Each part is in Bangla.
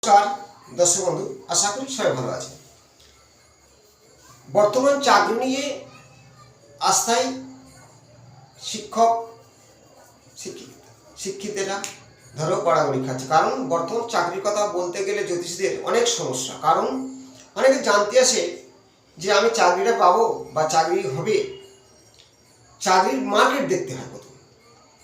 নমস্কার দর্শক বন্ধু, আশা করি সবাই ভালো আছে। বর্তমান চাকরি নিয়ে আস্থায় শিক্ষক শিক্ষিতেরা ধরো পড়াগড়ি খাচ্ছে। কারণ বর্তমান চাকরির কথা বলতে গেলে জ্যোতিষীদের অনেক সমস্যা। কারণ অনেকে জানতে আসে যে আমি চাকরিটা পাবো বা চাকরি হবে, চাকরির মার্কেট দেখতে হয় প্রথম।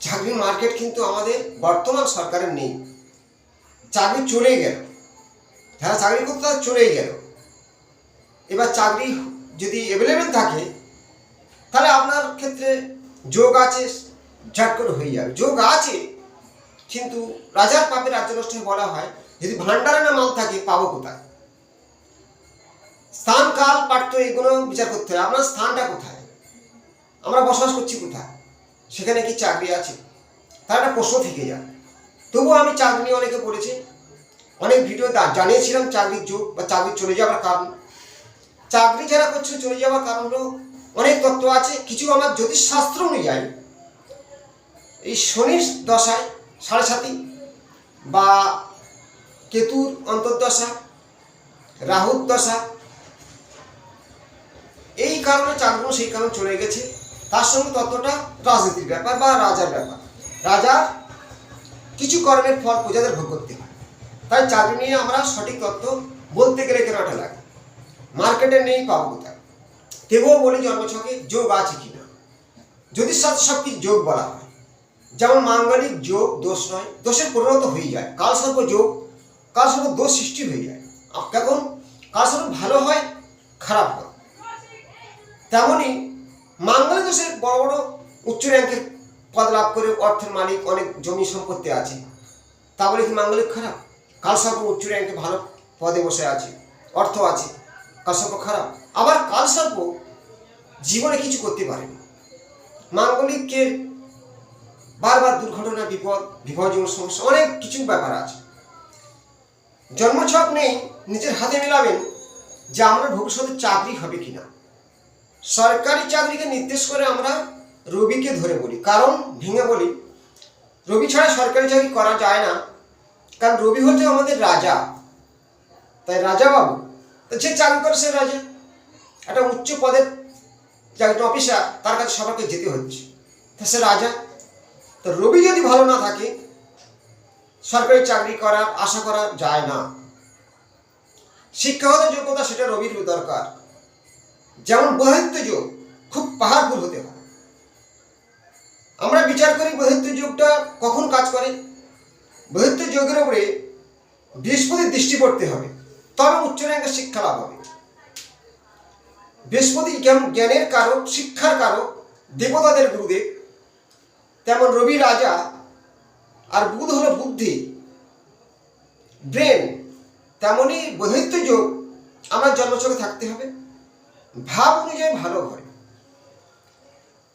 চাকরির মার্কেট কিন্তু আমাদের বর্তমান সরকারের নেই। চাকরি চলেই গেল, যারা চাকরি করতে তারা চলেই গেল। এবার চাকরি যদি অ্যাভেলেবেল থাকে তাহলে আপনার ক্ষেত্রে যোগ আছে, ঝট করে হয়ে যাবে। যোগ আছে, কিন্তু রাজার পাপে রাজ্য নষ্ট বলা হয়। যদি ভান্ডারে না মাল থাকে পাবো কোথায়? স্থান কাল পাঠ্য এগুলো বিচার করতে হয়। আপনার স্থানটা কোথায়, আমরা বসবাস করছি কোথায়, সেখানে কি চাকরি আছে? তার একটা প্রশ্ন থেকে যায়। তবুও আমি চাকরি নিয়ে অনেকে বলেছি, অনেক ভিডিও জানিয়েছিলাম চাকরির যোগ বা চাকরি চলে যাওয়ার কারণ। চাকরি যারা করছে চলে যাওয়ার কারণ হলো অনেক তত্ত্ব আছে। কিছু আমার জ্যোতিষশাস্ত্র অনুযায়ী এই শনির দশায় সাড়ে সাতি বা কেতুর অন্তর্দশা, রাহুর দশা, এই কারণে চাকরিগুলো সেই কারণে চলে গেছে। তার সঙ্গে তত্ত্বটা রাজনীতির ব্যাপার বা রাজার ব্যাপার। রাজার কিছু কর্মের ফল প্রজাদের ভোগ করতে হয়। তাই চাকরি নিয়ে আমরা সঠিক তত্ত্ব বলতে গেলে কেনাটা লাগে, মার্কেটে নেই, পাবো কোথায়? তবুও বলি জন্মছকে যোগ আছে কিনা। জ্যোতিষশাস্ত্রে সব কিছু যোগ বলা হয়। যেমন মাঙ্গলিক যোগ দোষ নয়, দোষের পরিণত হয়ে যায়। কালসর্প যোগ, কালসর্প দোষ সৃষ্টি হয়ে যায়। এখন কালসর্প ভালো হয়, খারাপ হয়। তেমনই মাঙ্গলিক দোষের বড় বড় উচ্চ র্যাঙ্কের পদ লাভ করে অর্থের মালিক, অনেক জমি সম্পত্তি আছে, তা বলে কি মাঙ্গলিক খারাপ? কালসর্প উচ্চ র্যাঙ্কে ভালো পদে বসে আছে, অর্থ আছে, কালসর্প খারাপ? আবার কালসর্প জীবনে কিছু করতে পারেনি। মাঙ্গলিকের বারবার দুর্ঘটনা, বিপজ্জনক সমস্যা, অনেক কিছু ব্যাপার আছে। জন্মছক নেই, নিজের হাতে মেলাবেন যে আমরা ভবিষ্যতে চাকরি হবে কিনা। সরকারি চাকরিকে নির্দেশ করে আমরা রবিকে ধরে বলি, কারণ ভেঙে বলি রবি ছাড়া সরকারি চাকরি করা যায় না। কারণ রবি হচ্ছে আমাদের রাজা, তাই রাজা বাবু, যে চাকরি করে সে রাজা। একটা উচ্চ পদের একজন অফিসার, তার কাছে সবাইকে যেতে হচ্ছে, তা সে রাজা। তো রবি যদি ভালো না থাকে সরকারি চাকরি করার আশা করা যায় না। শিক্ষাগত যোগ্যতা সেটা রবির দরকার। যেমন বহিত্ব যোগ খুব পাওয়ারফুল হতে হয়। আমরা বিচার করি বহিত্ব যোগটা কখন কাজ করে। বহিত্ব যোগের উপরে বৃহস্পতির দৃষ্টি পড়তে হবে, তবে উচ্চ র্যাঙ্কের শিক্ষা লাভ হবে। বৃহস্পতি জ্ঞানের কারক, শিক্ষার কারক, দেবতাদের গুরুদেব। তেমন রবি রাজা, আর বুধ হলো বুদ্ধি, ব্রেন। তেমনই বহিত্ব যোগ আমার জন্মছকে থাকতে হবে ভাব অনুযায়ী ভালো ঘরে।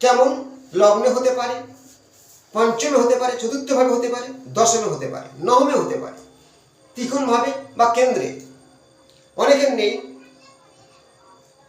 কেমন লগ্নে হতে পারে, পঞ্চমে হতে পারে, চতুর্থভাবে হতে পারে, দশমে হতে পারে, নবমে হতে পারে, ত্রিকোণভাবে বা কেন্দ্রে। অনেকের নেই,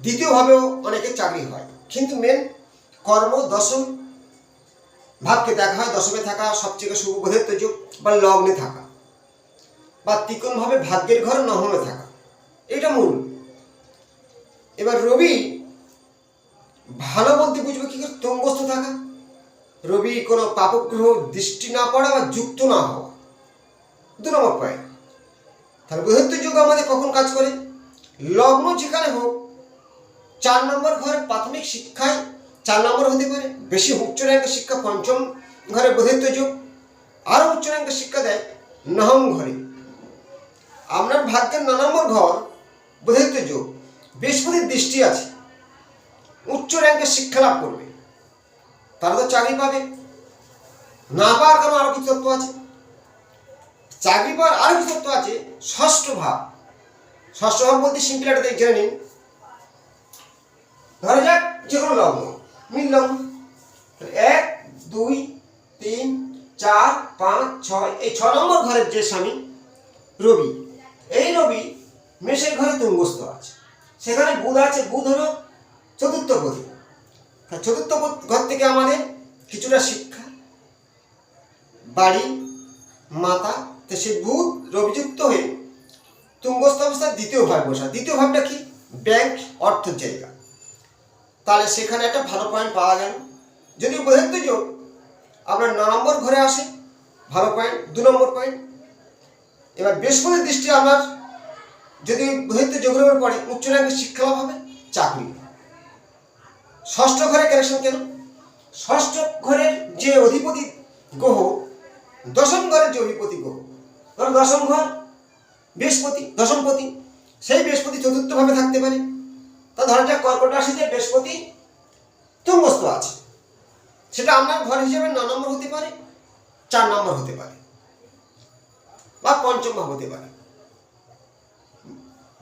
দ্বিতীয়ভাবেও অনেকের চাকরি হয়, কিন্তু মেন কর্ম দশম ভাবকে দেখা হয়। দশমে থাকা সবচেয়ে শুভ বহিত্ব যোগ, বা লগ্নে থাকা বা ত্রিকোণভাবে ভাগ্যের ঘর নবমে থাকা, এটা মূল। এবার রবি ভালো বলতে বুঝবো কি করে? তুঙ্গস্থ থাকা, রবি কোনো পাপগ্রহ দৃষ্টি না পড়া বা যুক্ত না হওয়া, 2 নম্বর পয়েন্ট। তাহলে বৃহত্ত যোগ আমাদের কখন কাজ করে? লগ্ন যেখানে হোক, 4 নম্বর ঘরে প্রাথমিক শিক্ষায় 4 নম্বর হতে পারে। বেশি উচ্চ র্যাঙ্কের শিক্ষা পঞ্চম ঘরে বৃহত্ত যোগ, আরও উচ্চ র্যাঙ্কের শিক্ষা দেয় নবম ঘরে। আপনার ভাগ্যের 9 নম্বর ঘর বৃহত্ত যোগ, বৃহস্পতির দৃষ্টি আছে, উচ্চ র্যাঙ্কের শিক্ষা লাভ করবে, তারা তো চাকরি পাবে। না পাওয়ার কারণ আরো কিছু তত্ত্ব আছে। চাকরি পাওয়ার আরো কিছু তত্ত্ব আছে। ষষ্ঠ ভাব, ষষ্ঠ ভাব বলতে সিম্পল একটা জেনে নিন। ধরা যাক যে কোনো লগ্ন, মিল লগ্ন, 1 2 3 4 5 6, এই 6 নম্বর ঘরের যে স্বামী রবি, এই রবি মেষের ঘরে তুঙ্গস্থ আছে, সেখানে বুধ আছে। বুধ হলো চতুর্থ পতি। চতুর্থ ঘর থেকে আমাদের কিছুটা শিক্ষা, বাড়ি, মাতা, তো সেই বুধ রবিযুক্ত হয়ে তুঙ্গস্থ অবস্থায় দ্বিতীয় ভাব বসা। দ্বিতীয় ভাবটা কি? ব্যাংক, অর্থের জায়গা। তাহলে সেখানে একটা ভালো পয়েন্ট পাওয়া গেল। যদি বৃহত্ত যোগ আপনার 9 নম্বর ঘরে আসে, ভালো পয়েন্ট। 2 নম্বর পয়েন্ট, এবার বৃহস্পতির দৃষ্টি আমার যদি বৃহত্ত যোগের উপর পড়ে, উচ্চ র্যাঙ্কের শিক্ষা লাভ হবে, চাকরি। ষষ্ঠ ঘরে কানেকশন কেন? ষষ্ঠ ঘরের যে অধিপতি গ্রহ, দশম ঘরের যে অধিপতি গ্রহ, ধরো দশম ঘর বৃহস্পতি, দশমপতি, সেই বৃহস্পতি চতুর্থ ভাবে থাকতে পারে। তা ধরা যাক কর্কট রাশিতে বৃহস্পতি তুঙ্গস্থ আছে, সেটা আপনার ঘর হিসেবে 9 নম্বর হতে পারে, 4 নম্বর হতে পারে, বা পঞ্চম ভাব হতে পারে,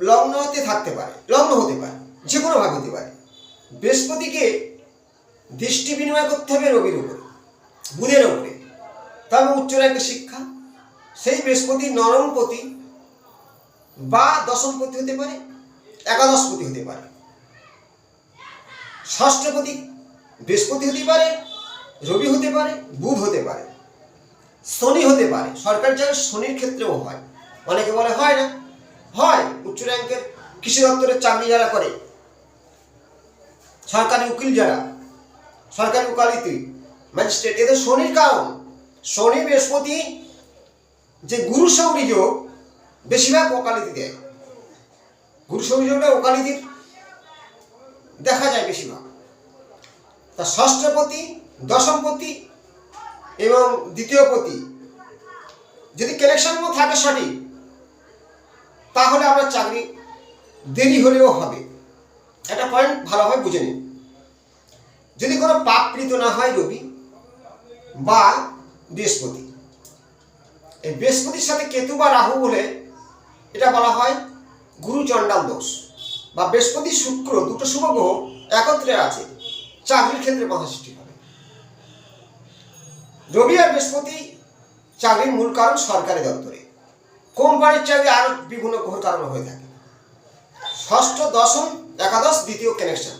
লগ্ন হতে থাকতে পারে, লগ্ন হতে পারে, যে কোনো ভাগ হতে পারে। বৃহস্পতিকে দৃষ্টি বিনিময় করতে হবে রবির উপরে, বুধের উপরে, তবে উচ্চ র্যাঙ্কের শিক্ষা। সেই বৃহস্পতি নবমপতি বা দশমপতি হতে পারে, একাদশপতি হতে পারে, ষষ্ঠপতি বৃহস্পতি হতে পারে, রবি হতে পারে, বুধ হতে পারে, শনি হতে পারে। সরকারি চাকরি শনির ক্ষেত্রেও হয়, অনেকে বলে হয় না, হয়। উচ্চ র্যাঙ্কের কৃষি দপ্তরের চাকরি যারা করে, সরকারি উকিল যারা, সরকারি উকালতি, ম্যাজিস্ট্রেট, এদের শনির কারণ। শনি বৃহস্পতি যে গুরু সৌরী যোগ, বেশিরভাগ ওকালতি দেয়। গুরু সৌরী যোগটা ওকালতির দেখা যায় বেশিরভাগ। তা ষষ্ঠপতি, দশমপতি এবং দ্বিতীয়পতি যদি কানেকশন থাকে সঠিক, তাহলে আপনার চাকরি দেরি হলেও হবে। একটা পয়েন্ট ভালোভাবে বুঝে নিন। যদি কোনো পাপকৃত না হয় রবি বা বৃহস্পতি, এই বৃহস্পতির সাথে কেতু বা রাহু বলে এটা বলা হয় গুরু চণ্ডাল দোষ। বা বৃহস্পতি শুক্র দুটো শুভ গ্রহ একত্রে আছে, চাকরির ক্ষেত্রে বাধা সৃষ্টি হবে। রবি আর বৃহস্পতি চাকরির মূল কারণ সরকারি দপ্তরে, কোম্পানির চাকরি আরো বিভিন্ন গ্রহের কারণে হয়ে থাকে। ষষ্ঠ, দশম, একাদশ, দ্বিতীয় কানেকশন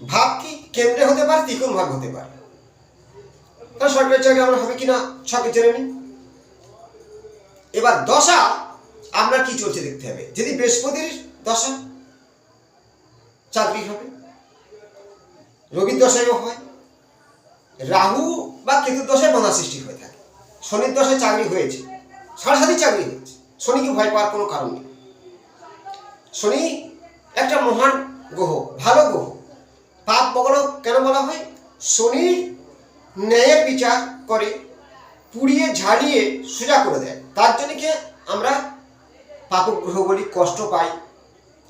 ভাব কি? কেন্দ্রে হতে পারে, ত্রিকোণ ভাগ হতে পারে। তাহলে সরকারি চাকরি আমরা হবে কিনা সবই জেনে নিন। এবার দশা আপনার কি চলছে দেখতে হবে। যদি বৃহস্পতির দশা, চাকরি হবে। রবির দশায়ও হয়, রাহু বা কেতুর দশায় বাধা সৃষ্টি হয়ে থাকে। শনির দশায় চাকরি হয়েছে, সারাসারি চাকরি হয়েছে, শনিকে ভয় পাওয়ার কোনো কারণ নেই। শনি একটা মহান গ্রহ, ভালো গ্রহ। পাপ বগল কেন বলা হয়? শনির ন্যায়ের বিচার করে, পুড়িয়ে ঝাড়িয়ে সোজা করে দেয়। তার জন্য কি আমরা পাপগ্রহ বলি, কষ্ট পাই।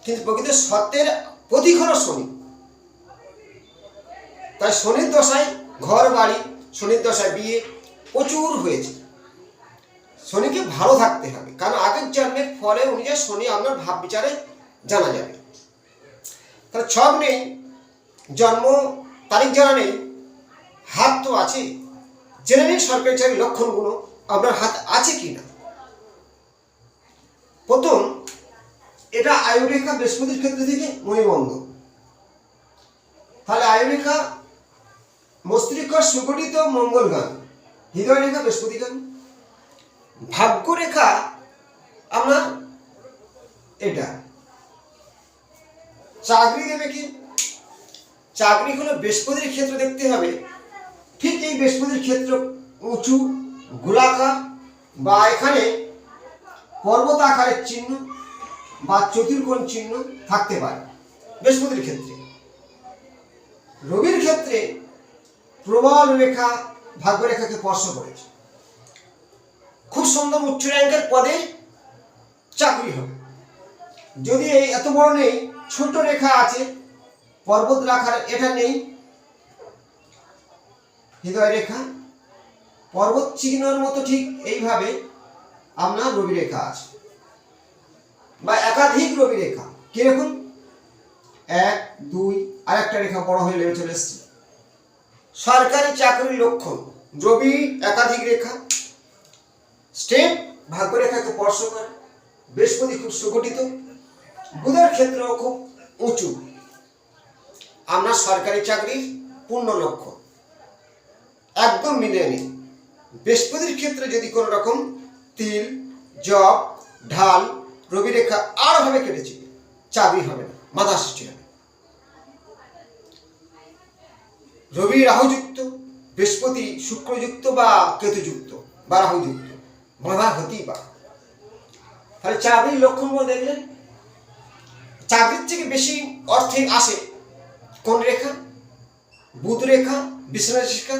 কিন্তু প্রকৃত সত্যের প্রতীক হলো শনি। তাই শনির দশায় ঘর বাড়ি, শনির দশায় বিয়ে প্রচুর হয়েছে। শনিকে ভালো থাকতে হবে, কারণ আগের জন্মের ফলের অনুযায়ী শনি আপনার ভাব বিচারে জানা যাবে। তাহলে ছক নেই, জন্ম তারিখ জানা নেই, হাত তো আছে। জেনে নিন সরকারি চাকরির লক্ষণগুলো আপনার হাত আছে কি না। প্রথম, এটা আয়ুরেখা বৃহস্পতির ক্ষেত্রে থেকে মণিবন্ধ। তাহলে আয়ুরেখা মস্তিষ্ক সুগঠিত মঙ্গলগান, হৃদয় রেখা বৃহস্পতিগান। ভাগ্যরেখা আপনার এটা। চাকরি দেবে কি? চাকরি হলো বৃহস্পতির ক্ষেত্র দেখতে হবে। ঠিক এই বৃহস্পতির ক্ষেত্র উঁচু, গোলাকার, বা এখানে পর্বত আকারের চিহ্ন বা চতুর্কোণ চিহ্ন থাকতে পারে বৃহস্পতির ক্ষেত্রে। রবির ক্ষেত্রে প্রবল রেখা ভাগ্যরেখাকে স্পর্শ করেছে, খুব সুন্দর উচ্চ র্যাঙ্কের পদে চাকরি হবে। যদি এই এত বড় নেই, ছোট রেখা আছে, পর্বত রাখার এটা নেই, হৃদয় রেখা পর্বত চিহ্নের মতো ঠিক এইভাবে আপনার রবি রেখা আছে, বা একাধিক রবি রেখা। কিরকম? 1, 2, আর একটা রেখা বড় হয়ে লেগে চলে এসছে। সরকারি চাকরির লক্ষণ রবি একাধিক রেখা, স্টেপ ভাগ্যরেখাকে স্পর্শ করে, বৃহস্পতি খুব সুগঠিত, বুধের ক্ষেত্রেও খুব উঁচু। আপনার সরকারি চাকরির পূর্ণ লক্ষ্য একদম মিলিয়ে নিন। বৃহস্পতির ক্ষেত্রে যদি কোনো রকম তিল, জব, ঢাল রবি রেখা আরভাবে কেটেছে, চাকরি হবে না, বাধা সৃষ্টি হবে। রবি রাহুযুক্ত, বৃহস্পতি শুক্রযুক্ত বা কেতুযুক্ত বা রাহুযুক্ত, বাধা হতেই পারে। তাহলে চাকরির লক্ষণগুলো দেখলেন। চাকরির থেকে বেশি অর্থে আসে কোন রেখা? বুধ রেখা, বিশ্বনাথ রেখা,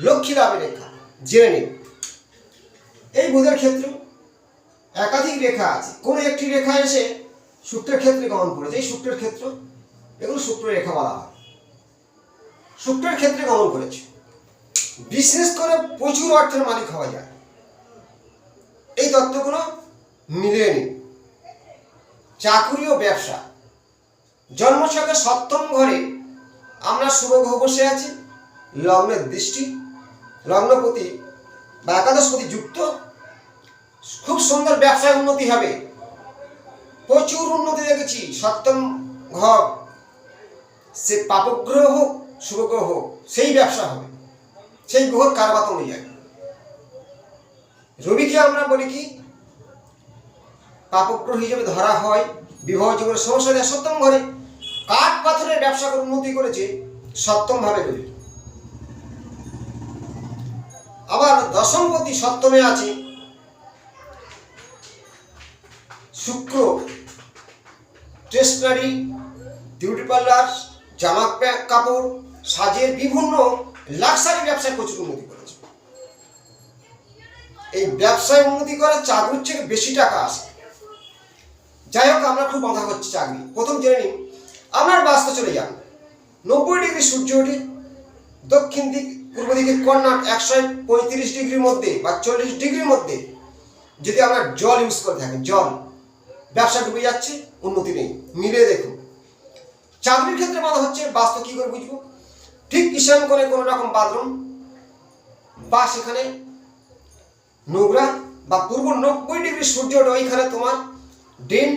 লক্ষ্মী লাভের রেখা। জেনে নিন। এই বুধের ক্ষেত্রে একাধিক রেখা আছে, কোন একটি রেখা এসে শুক্রের ক্ষেত্রে গমন করেছে। এই শুক্রের ক্ষেত্র, এগুলো শুক্র রেখা বলা হয়। শুক্রের ক্ষেত্রে গমন করেছে, বিশেষ করে প্রচুর অর্থের মালিক হওয়া যায়। এই তত্ত্বগুলো মিলিয়ে নিন। চাকুরি ও ব্যবসা, জন্মছকে সপ্তম ঘরে আমরা শুভ গ্রহ বসে আছি, লগ্নের দৃষ্টি, লগ্নপতি বা একাদশপতি যুক্ত, খুব সুন্দর ব্যবসায় উন্নতি হবে, প্রচুর উন্নতি দেখেছি। সপ্তম ঘর সে পাপগ্রহ হোক শুভ গ্রহ হোক, সেই ব্যবসা হবে, সেই গ্রহের কারবাত অনুযায়ী। রবিকে আমরা বলি কি পাপগ্রহ হিসেবে ধরা হয়, বিবাহ জীবনের সমস্যা দেয়। সপ্তম ঘরে কাঠ পাথরের ব্যবসা করে উন্নতি করেছে সপ্তম ভাবে রবি। আবার দশমপতি সপ্তমে আছে শুক্র, স্টেশনারি, বিউটি পার্লার, জামা কাপড়, সাজের বিভিন্ন লাক্সারি ব্যবসায় প্রচুর উন্নতি করেছে। এই ব্যবসায় উন্নতি করে চাকরির থেকে বেশি টাকা আসে। যাই হোক, আমরা খুব বাধা হচ্ছে চাকরি। প্রথম জেনে নিন, আপনার বাস্তে চলে যান 90 ডিগ্রি সূর্য ওঠে, দক্ষিণ দিক পূর্ব দিকে কর্নার 135 ডিগ্রির মধ্যে বা 40 ডিগ্রির মধ্যে যদি আমরা জল ইউজ করে থাকেন, জল, ব্যবসা ডুবে যাচ্ছে, উন্নতি নেই। মিলিয়ে দেখুন। চাকরির ক্ষেত্রে বাধা হচ্ছে, বাস্তু কি করে বুঝবো? ঠিক ঈশান কোণে কোনো রকম বাথরুম বা সেখানে নোংরা বা পূর্ব 90 ডিগ্রি সূর্য ওঠে, ওইখানে তোমার ড্রেন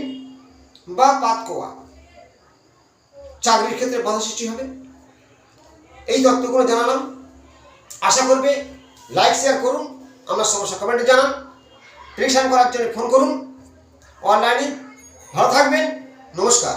বা পাতকোয়া, চাকরির ক্ষেত্রে বাধা সৃষ্টি হবে। এই তথ্যগুলো জানালাম। আশা করবে লাইক শেয়ার করুন, আপনার সমস্যা কমেন্টে জানান, প্রেডিকশন করার জন্য ফোন করুন অনলাইনে। ভালো থাকবেন, নমস্কার।